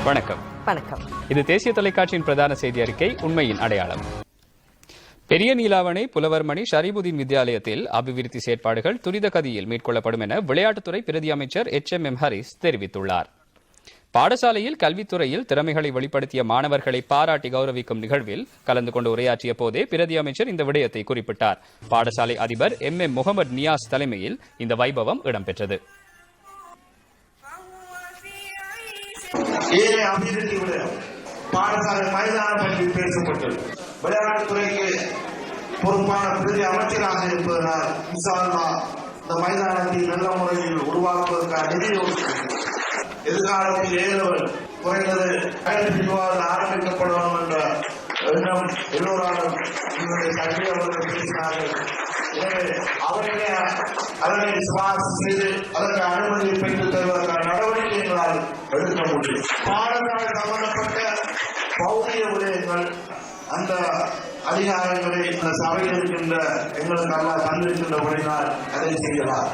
வணக்கம். வணக்கம். இது தேசிய தொலைக்காட்சியின் பிரதான செய்தி அறிக்கை உண்மையின் அடையாளம். பெரிய நீலாவணை புலவர்மணி ஷரீபுதீன் வித்யாலயத்தில் அபிவிருத்தி செயற்பாடுகள் துரித கதியில் மேற்கொள்ளப்படும் என விளையாட்டுத்துறை பிரதி அமைச்சர் HMM ஹரிஸ் தெரிவித்துள்ளார். பாடசாலையில் கல்வித்துறையில் திறமைகளை வெளிப்படுத்திய மாணவர்களை பாராட்டி கௌரவிக்கும் நிகழ்வில் கலந்து கொண்டு உரையாற்றிய போதே பிரதி அமைச்சர் இந்த விடயத்தை குறிப்பிட்டார். பாடசாலை அதிபர் MM முகமது நியாஸ் தலைமையில் இந்த வைபவம் இடம்பெற்றது. பாடசாலை மைதானம் பற்றி பேசப்பட்டது. விளையாட்டுத்துறைக்கு பொறுப்பான பிரதி அமைச்சராக இருப்பதனால் இந்த மைதானத்தை நல்ல முறையில் உருவாக்குவதற்கான நிதி எதிர்காலத்தில் ஏழவர் குறைந்தது ஆரம்பிக்கப்படும் என்ற எண்ணம் எல்லோராலும் அவர்கள் பேசினார்கள். எனவே அவர்களே அதனை சிபாரிசு செய்து அதற்கு அனுமதியை பெற்றுத் தருவதற்கான நடவடிக்கைகளால் எடுக்க முடியும். பாடசாலை சம்பந்தப்பட்ட பௌதிக விடயங்கள் அந்த அதிகாரங்களை இந்த சபையில் இருக்கின்ற எங்களுக்கு தந்திருக்கின்றபடினால் அதை செய்யலாம்.